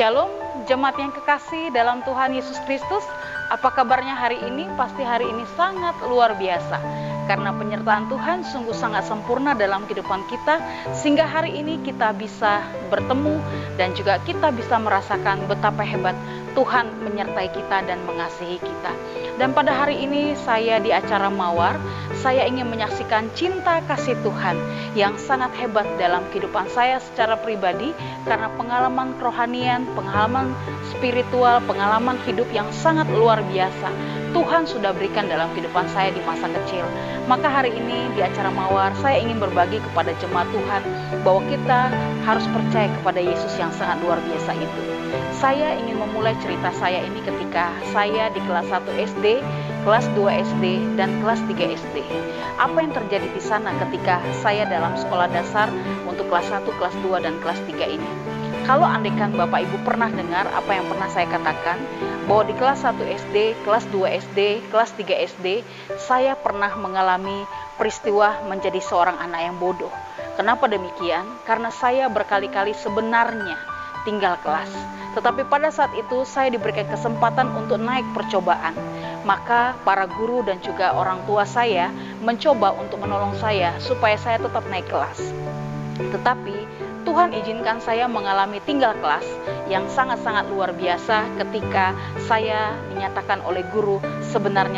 Shalom, jemaat yang kekasih dalam Tuhan Yesus Kristus. Apa kabarnya hari ini? Pasti hari ini sangat luar biasa. Karena penyertaan Tuhan sungguh sangat sempurna dalam kehidupan kita, sehingga hari ini kita bisa bertemu dan juga kita bisa merasakan betapa hebat Tuhan menyertai kita dan mengasihi kita. Dan pada hari ini saya di acara Mawar, saya ingin menyaksikan cinta kasih Tuhan yang sangat hebat dalam kehidupan saya secara pribadi, karena pengalaman kerohanian, pengalaman spiritual, pengalaman hidup yang sangat luar biasa Tuhan sudah berikan dalam kehidupan saya di masa kecil. Maka hari ini di acara Mawar saya ingin berbagi kepada jemaat Tuhan bahwa kita harus percaya kepada Yesus yang sangat luar biasa itu. Saya ingin memulai cerita saya ini ketika saya di kelas 1 SD, kelas 2 SD, dan kelas 3 SD. Apa yang terjadi di sana ketika saya dalam sekolah dasar untuk kelas 1, kelas 2, dan kelas 3 ini? Kalau andaikan Bapak Ibu pernah dengar apa yang pernah saya katakan, bahwa di kelas 1 SD, kelas 2 SD, kelas 3 SD, saya pernah mengalami peristiwa menjadi seorang anak yang bodoh. Kenapa demikian? Karena saya berkali-kali sebenarnya tinggal kelas. Tetapi pada saat itu saya diberikan kesempatan untuk naik percobaan. Maka para guru dan juga orang tua saya mencoba untuk menolong saya supaya saya tetap naik kelas. Tetapi Tuhan izinkan saya mengalami tinggal kelas yang sangat-sangat luar biasa ketika saya dinyatakan oleh guru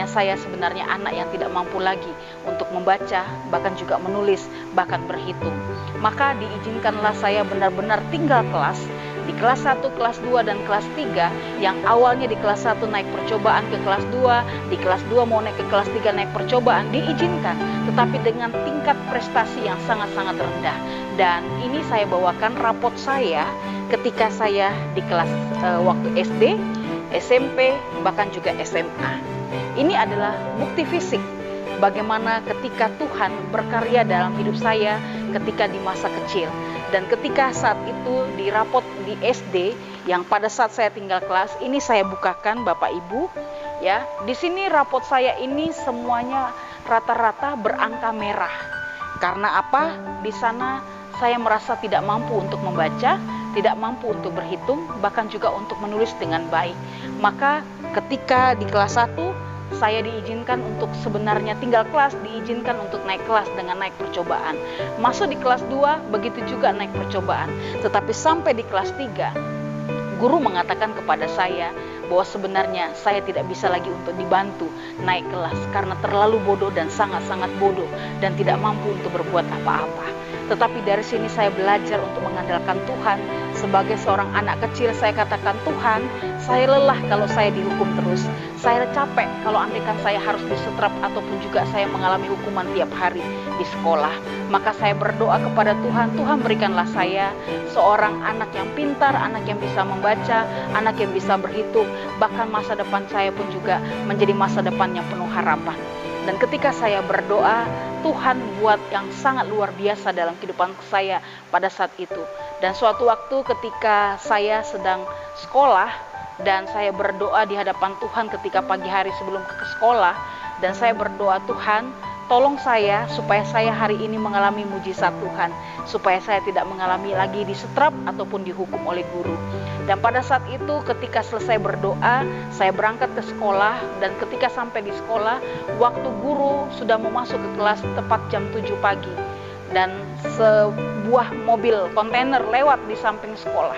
saya sebenarnya anak yang tidak mampu lagi untuk membaca, bahkan juga menulis, bahkan berhitung. Maka diizinkanlah saya benar-benar tinggal kelas di kelas 1, kelas 2, dan kelas 3, yang awalnya di kelas 1 naik percobaan ke kelas 2, di kelas 2 mau naik ke kelas 3 naik percobaan, diizinkan, tetapi dengan tingkat prestasi yang sangat-sangat rendah. Dan ini saya bawakan rapot saya ketika saya di kelas waktu SD, SMP, bahkan juga SMA. Ini adalah bukti fisik bagaimana ketika Tuhan berkarya dalam hidup saya ketika di masa kecil. Dan ketika saat itu di rapot di SD yang pada saat saya tinggal kelas, ini saya bukakan Bapak Ibu ya. Di sini rapot saya ini semuanya rata-rata berangka merah. Karena apa? Di sana saya merasa tidak mampu untuk membaca, tidak mampu untuk berhitung, bahkan juga untuk menulis dengan baik. Maka ketika di kelas 1 saya diizinkan untuk sebenarnya tinggal kelas, diizinkan untuk naik kelas dengan naik percobaan. Masuk di kelas 2, begitu juga naik percobaan. Tetapi sampai di kelas 3, guru mengatakan kepada saya bahwa sebenarnya saya tidak bisa lagi untuk dibantu naik kelas karena terlalu bodoh dan sangat-sangat bodoh dan tidak mampu untuk berbuat apa-apa. Tetapi dari sini saya belajar untuk mengandalkan Tuhan. Sebagai seorang anak kecil saya katakan, Tuhan, saya lelah kalau saya dihukum terus. Saya capek kalau andaikan saya harus disetrap ataupun juga saya mengalami hukuman tiap hari di sekolah. Maka saya berdoa kepada Tuhan, Tuhan berikanlah saya seorang anak yang pintar, anak yang bisa membaca, anak yang bisa berhitung. Bahkan masa depan saya pun juga menjadi masa depan yang penuh harapan. Dan ketika saya berdoa, Tuhan buat yang sangat luar biasa dalam kehidupan saya pada saat itu. Dan suatu waktu ketika saya sedang sekolah dan saya berdoa di hadapan Tuhan ketika pagi hari sebelum ke sekolah, dan saya berdoa, Tuhan, tolong saya supaya saya hari ini mengalami mujizat Tuhan, supaya saya tidak mengalami lagi disetrap ataupun dihukum oleh guru. Dan pada saat itu ketika selesai berdoa, saya berangkat ke sekolah, dan ketika sampai di sekolah, waktu guru sudah mau masuk ke kelas tepat jam 7 pagi. Dan sebuah mobil kontainer lewat di samping sekolah.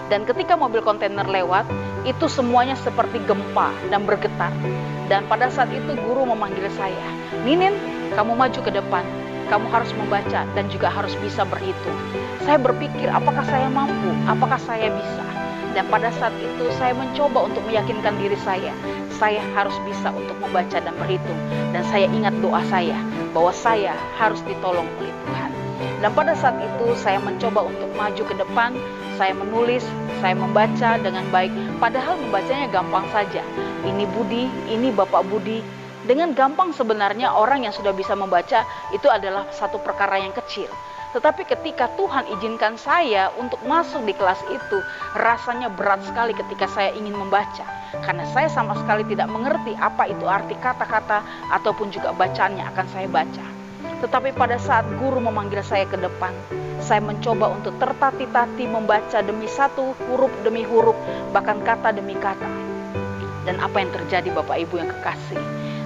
Dan ketika mobil kontainer lewat, itu semuanya seperti gempa dan bergetar. Dan pada saat itu guru memanggil saya, Ninin, kamu maju ke depan, kamu harus membaca dan juga harus bisa berhitung. Saya berpikir, apakah saya mampu, apakah saya bisa? Dan pada saat itu saya mencoba untuk meyakinkan diri saya harus bisa untuk membaca dan berhitung. Dan saya ingat doa saya, bahwa saya harus ditolong oleh Tuhan. Dan pada saat itu saya mencoba untuk maju ke depan, saya menulis, saya membaca dengan baik. Padahal membacanya gampang saja. Ini Budi, ini Bapak Budi. Dengan gampang sebenarnya orang yang sudah bisa membaca itu adalah satu perkara yang kecil. Tetapi ketika Tuhan izinkan saya untuk masuk di kelas itu, rasanya berat sekali ketika saya ingin membaca. Karena saya sama sekali tidak mengerti apa itu arti kata-kata ataupun juga bacaan yang akan saya baca. Tetapi pada saat guru memanggil saya ke depan, saya mencoba untuk tertati-tati membaca demi satu huruf demi huruf, bahkan kata demi kata. Dan apa yang terjadi Bapak Ibu yang kekasih?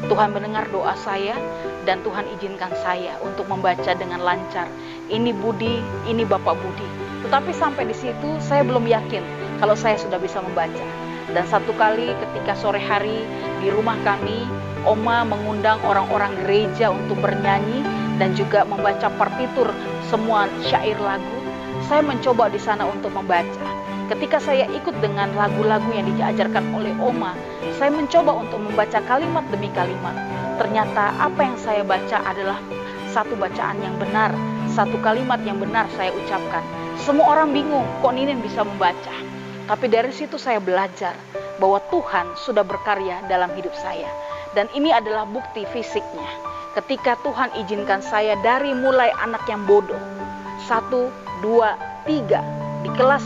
Tuhan mendengar doa saya dan Tuhan izinkan saya untuk membaca dengan lancar. Ini Budi, ini Bapak Budi. Tetapi sampai di situ saya belum yakin kalau saya sudah bisa membaca. Dan satu kali ketika sore hari di rumah kami, Oma mengundang orang-orang gereja untuk bernyanyi dan juga membaca partitur semua syair lagu. Saya mencoba di sana untuk membaca. Ketika saya ikut dengan lagu-lagu yang diajarkan oleh Oma, saya mencoba untuk membaca kalimat demi kalimat. Ternyata apa yang saya baca adalah satu bacaan yang benar, satu kalimat yang benar saya ucapkan. Semua orang bingung, kok Ninin bisa membaca? Tapi dari situ saya belajar bahwa Tuhan sudah berkarya dalam hidup saya. Dan ini adalah bukti fisiknya. Ketika Tuhan izinkan saya dari mulai anak yang bodoh, 1, 2, 3, di kelas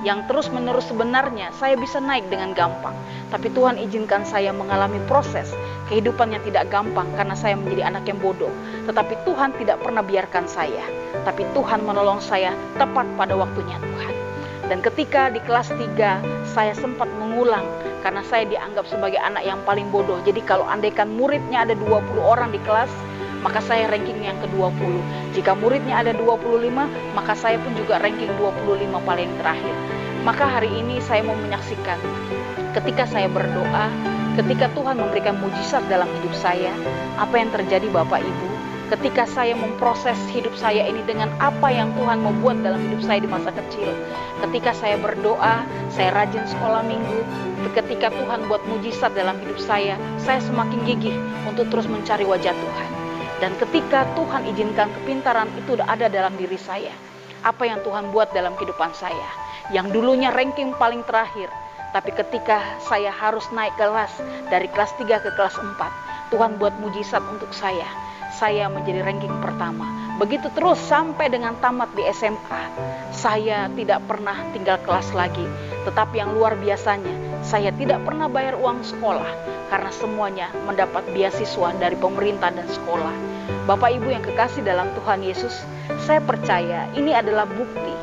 yang terus-menerus sebenarnya saya bisa naik dengan gampang. Tapi Tuhan izinkan saya mengalami proses kehidupan yang tidak gampang karena saya menjadi anak yang bodoh. Tetapi Tuhan tidak pernah biarkan saya. Tapi Tuhan menolong saya tepat pada waktunya Tuhan. Dan ketika di kelas 3 saya sempat mengulang karena saya dianggap sebagai anak yang paling bodoh. Jadi kalau andaikan muridnya ada 20 orang di kelas, maka saya ranking yang ke-20. Jika muridnya ada 25, maka saya pun juga ranking 25 paling terakhir. Maka hari ini saya mau menyaksikan ketika saya berdoa, ketika Tuhan memberikan mujizat dalam hidup saya, apa yang terjadi Bapak Ibu? Ketika saya memproses hidup saya ini dengan apa yang Tuhan mau buat dalam hidup saya di masa kecil. Ketika saya berdoa, saya rajin sekolah minggu. Ketika Tuhan buat mujizat dalam hidup saya semakin gigih untuk terus mencari wajah Tuhan. Dan ketika Tuhan izinkan kepintaran itu ada dalam diri saya, apa yang Tuhan buat dalam kehidupan saya, yang dulunya ranking paling terakhir, tapi ketika saya harus naik kelas dari kelas 3 ke kelas 4, Tuhan buat mujizat untuk saya menjadi ranking pertama. Begitu terus sampai dengan tamat di SMA, saya tidak pernah tinggal kelas lagi. Tetapi yang luar biasanya, saya tidak pernah bayar uang sekolah karena semuanya mendapat beasiswa dari pemerintah dan sekolah. Bapak Ibu yang kekasih dalam Tuhan Yesus, saya percaya ini adalah bukti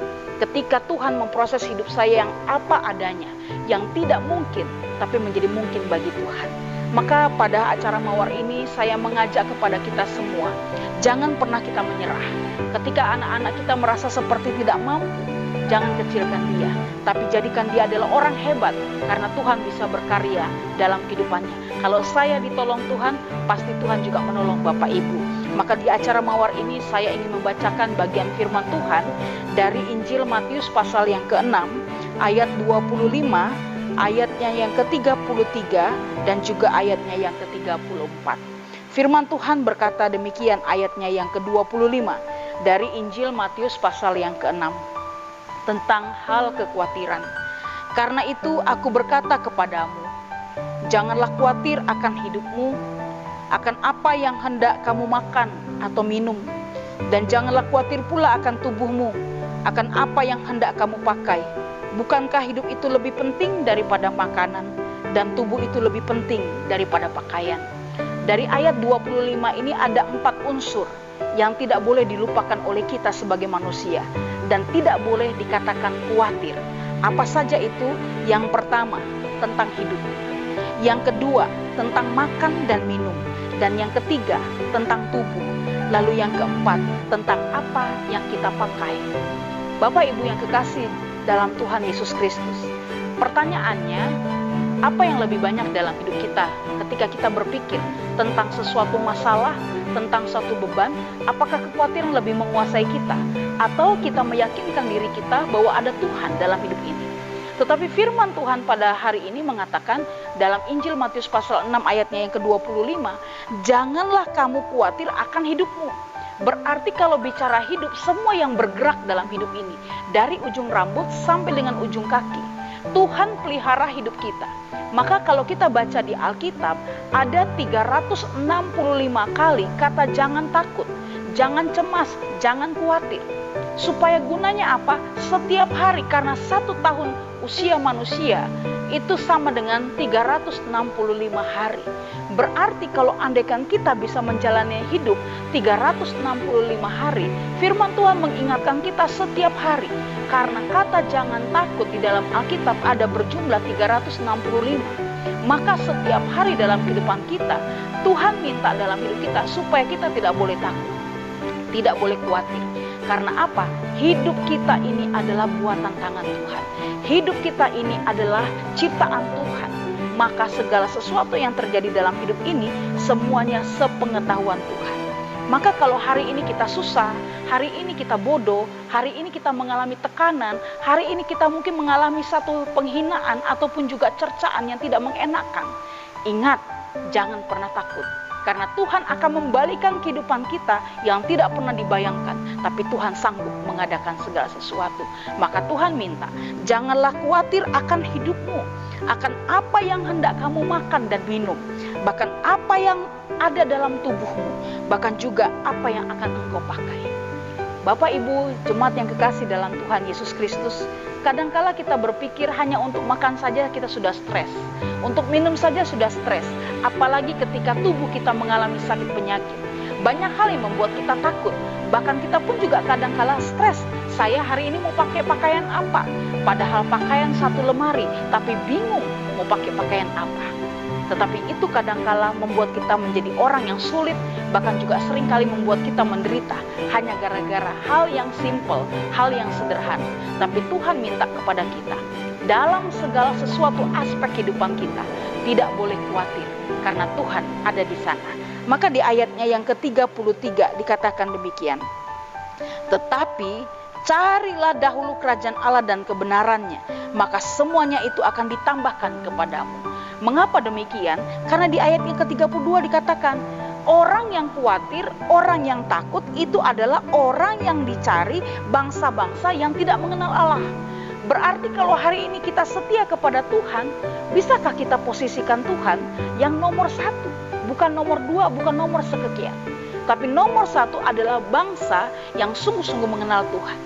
ketika Tuhan memproses hidup saya yang apa adanya, yang tidak mungkin tapi menjadi mungkin bagi Tuhan. Maka pada acara Mawar ini saya mengajak kepada kita semua, jangan pernah kita menyerah. Ketika anak-anak kita merasa seperti tidak mampu, jangan kecilkan dia, tapi jadikan dia adalah orang hebat karena Tuhan bisa berkarya dalam kehidupannya. Kalau saya ditolong Tuhan, pasti Tuhan juga menolong Bapak Ibu. Maka di acara Mawar ini saya ingin membacakan bagian firman Tuhan dari Injil Matius pasal yang ke-6 ayat 25, ayatnya yang ke-33 dan juga ayatnya yang ke-34. Firman Tuhan berkata demikian, ayatnya yang ke-25 dari Injil Matius pasal yang ke-6 tentang hal kekhawatiran. Karena itu aku berkata kepadamu, janganlah khawatir akan hidupmu, akan apa yang hendak kamu makan atau minum, dan janganlah khawatir pula akan tubuhmu, akan apa yang hendak kamu pakai. Bukankah hidup itu lebih penting daripada makanan, dan tubuh itu lebih penting daripada pakaian? Dari ayat 25 ini ada 4 unsur yang tidak boleh dilupakan oleh kita sebagai manusia, dan tidak boleh dikatakan khawatir. Apa saja itu? Yang pertama, tentang hidup. Yang kedua, tentang makan dan minum. Dan yang ketiga, tentang tubuh. Lalu yang keempat, tentang apa yang kita pakai. Bapak Ibu yang kekasih dalam Tuhan Yesus Kristus, pertanyaannya, apa yang lebih banyak dalam hidup kita ketika kita berpikir tentang sesuatu masalah, tentang suatu beban? Apakah kekhawatiran lebih menguasai kita, atau kita meyakinkan diri kita bahwa ada Tuhan dalam hidup ini? Tetapi firman Tuhan pada hari ini mengatakan dalam Injil Matius pasal 6 ayatnya yang ke-25, janganlah kamu khawatir akan hidupmu. Berarti kalau bicara hidup, semua yang bergerak dalam hidup ini, dari ujung rambut sampai dengan ujung kaki, Tuhan pelihara hidup kita. Maka kalau kita baca di Alkitab, ada 365 kali kata jangan takut, jangan cemas, jangan khawatir. Supaya gunanya apa? Setiap hari, karena 1 tahun usia manusia itu sama dengan 365 hari. Berarti kalau andaikan kita bisa menjalani hidup 365 hari, firman Tuhan mengingatkan kita setiap hari. Karena kata jangan takut di dalam Alkitab ada berjumlah 365. Maka setiap hari dalam kehidupan kita, Tuhan minta dalam hidup kita supaya kita tidak boleh takut, tidak boleh khawatir. Karena apa? Hidup kita ini adalah buatan tangan Tuhan. Hidup kita ini adalah ciptaan Tuhan. Maka segala sesuatu yang terjadi dalam hidup ini semuanya sepengetahuan Tuhan. Maka kalau hari ini kita susah, hari ini kita bodoh, hari ini kita mengalami tekanan, hari ini kita mungkin mengalami satu penghinaan ataupun juga cercaan yang tidak mengenakan, ingat, jangan pernah takut. Karena Tuhan akan membalikan kehidupan kita yang tidak pernah dibayangkan. Tapi Tuhan sanggup mengadakan segala sesuatu. Maka Tuhan minta, janganlah khawatir akan hidupmu, akan apa yang hendak kamu makan dan minum, bahkan apa yang ada dalam tubuhmu, bahkan juga apa yang akan engkau pakai. Bapak Ibu jemaat yang kekasih dalam Tuhan Yesus Kristus, kadangkala kita berpikir hanya untuk makan saja kita sudah stres, untuk minum saja sudah stres, apalagi ketika tubuh kita mengalami sakit penyakit. Banyak hal yang membuat kita takut, bahkan kita pun juga kadangkala stres. Saya hari ini mau pakai pakaian apa? Padahal pakaian satu lemari, tapi bingung mau pakai pakaian apa. Tetapi itu kadangkala membuat kita menjadi orang yang sulit, bahkan juga seringkali membuat kita menderita hanya gara-gara hal yang simple, hal yang sederhana. Tapi Tuhan minta kepada kita, dalam segala sesuatu aspek kehidupan kita, tidak boleh khawatir, karena Tuhan ada di sana. Maka di ayatnya yang ke-33 dikatakan demikian, tetapi carilah dahulu kerajaan Allah dan kebenarannya, maka semuanya itu akan ditambahkan kepadamu. Mengapa demikian? Karena di ayat yang ke-32 dikatakan, orang yang khawatir, orang yang takut itu adalah orang yang dicari bangsa-bangsa yang tidak mengenal Allah. Berarti kalau hari ini kita setia kepada Tuhan, bisakah kita posisikan Tuhan yang nomor 1? Bukan nomor 2, bukan nomor sekian. Tapi nomor 1 adalah bangsa yang sungguh-sungguh mengenal Tuhan.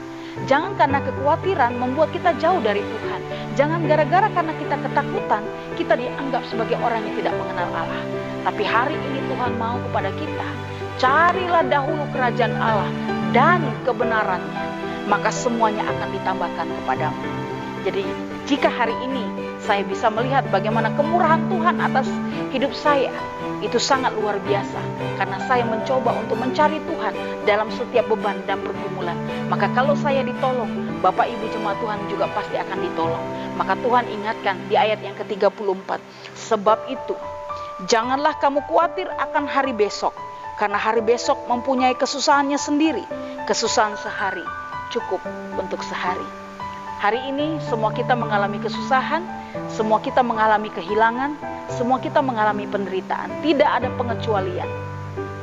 Jangan karena kekhawatiran membuat kita jauh dari Tuhan. Jangan gara-gara karena kita ketakutan, kita dianggap sebagai orang yang tidak mengenal Allah. Tapi hari ini Tuhan mau kepada kita, carilah dahulu kerajaan Allah dan kebenarannya, maka semuanya akan ditambahkan kepadamu. Jadi jika hari ini saya bisa melihat bagaimana kemurahan Tuhan atas hidup saya, itu sangat luar biasa. Karena saya mencoba untuk mencari Tuhan dalam setiap beban dan pergumulan. Maka kalau saya ditolong, Bapak Ibu jemaat Tuhan juga pasti akan ditolong. Maka Tuhan ingatkan di ayat yang ke-34, sebab itu janganlah kamu khawatir akan hari besok, karena hari besok mempunyai kesusahannya sendiri. Kesusahan sehari cukup untuk sehari. Hari ini semua kita mengalami kesusahan, semua kita mengalami kehilangan, semua kita mengalami penderitaan. Tidak ada pengecualian.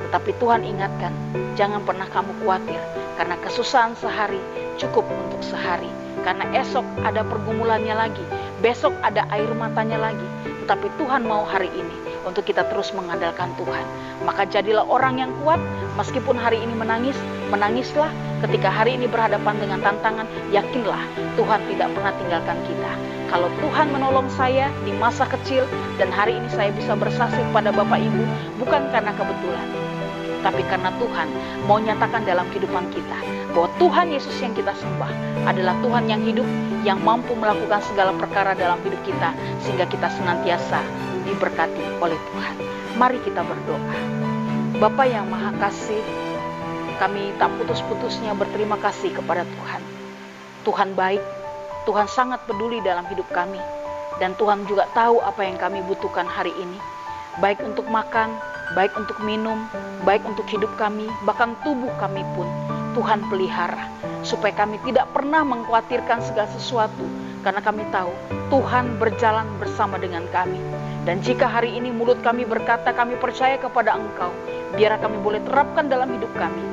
Tetapi Tuhan ingatkan, jangan pernah kamu khawatir, karena kesusahan sehari cukup untuk sehari. Karena esok ada pergumulannya lagi, besok ada air matanya lagi. Tetapi Tuhan mau hari ini untuk kita terus mengandalkan Tuhan. Maka jadilah orang yang kuat, meskipun hari ini menangis, menangislah. Ketika hari ini berhadapan dengan tantangan, yakinlah Tuhan tidak pernah tinggalkan kita. Kalau Tuhan menolong saya di masa kecil, dan hari ini saya bisa bersaksi kepada Bapak Ibu, bukan karena kebetulan, tapi karena Tuhan mau nyatakan dalam kehidupan kita, bahwa Tuhan Yesus yang kita sembah adalah Tuhan yang hidup, yang mampu melakukan segala perkara dalam hidup kita, sehingga kita senantiasa diberkati oleh Tuhan. Mari kita berdoa. Bapa yang Maha Kasih, kami tak putus-putusnya berterima kasih kepada Tuhan. Tuhan baik, Tuhan sangat peduli dalam hidup kami, dan Tuhan juga tahu apa yang kami butuhkan hari ini, baik untuk makan, baik untuk minum, baik untuk hidup kami, bahkan tubuh kami pun Tuhan pelihara, supaya kami tidak pernah mengkhawatirkan segala sesuatu, karena kami tahu Tuhan berjalan bersama dengan kami. Dan jika hari ini mulut kami berkata kami percaya kepada Engkau, biar kami boleh terapkan dalam hidup kami,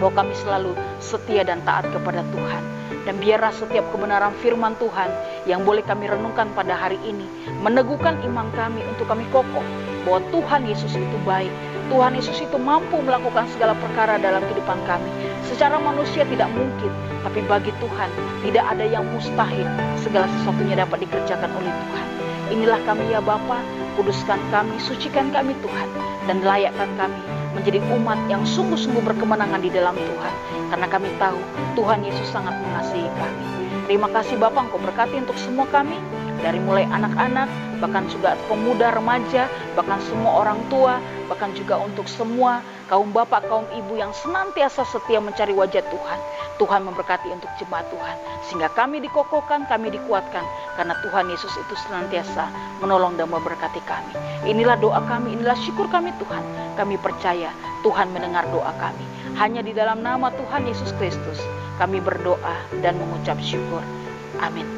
bahwa kami selalu setia dan taat kepada Tuhan. Dan biarlah setiap kebenaran firman Tuhan yang boleh kami renungkan pada hari ini meneguhkan iman kami untuk kami kokoh bahwa Tuhan Yesus itu baik, Tuhan Yesus itu mampu melakukan segala perkara dalam kehidupan kami, Secara manusia tidak mungkin, tapi bagi Tuhan tidak ada yang mustahil. Segala sesuatunya dapat dikerjakan oleh Tuhan. Inilah kami ya Bapa, kuduskan kami, sucikan kami Tuhan, dan layakkan kami menjadi umat yang sungguh-sungguh berkemenangan di dalam Tuhan. Karena kami tahu Tuhan Yesus sangat mengasihi kami. Terima kasih Bapa, Engkau berkati untuk semua kami, dari mulai anak-anak, bahkan juga pemuda, remaja, bahkan semua orang tua, bahkan juga untuk semua kaum bapak, kaum ibu yang senantiasa setia mencari wajah Tuhan. Tuhan memberkati untuk jemaat Tuhan, sehingga kami dikokohkan, kami dikuatkan, karena Tuhan Yesus itu senantiasa menolong dan memberkati kami. Inilah doa kami, inilah syukur kami Tuhan. Kami percaya Tuhan mendengar doa kami. Hanya di dalam nama Tuhan Yesus Kristus kami berdoa dan mengucap syukur. Amin.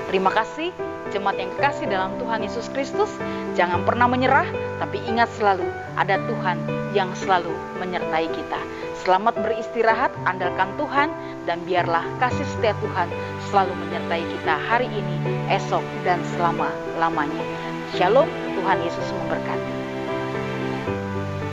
Terima kasih jemaat yang kekasih dalam Tuhan Yesus Kristus. Jangan pernah menyerah, tapi ingat selalu ada Tuhan yang selalu menyertai kita. Selamat beristirahat, andalkan Tuhan, dan biarlah kasih setia Tuhan selalu menyertai kita hari ini, esok, dan selama-lamanya. Shalom, Tuhan Yesus memberkati.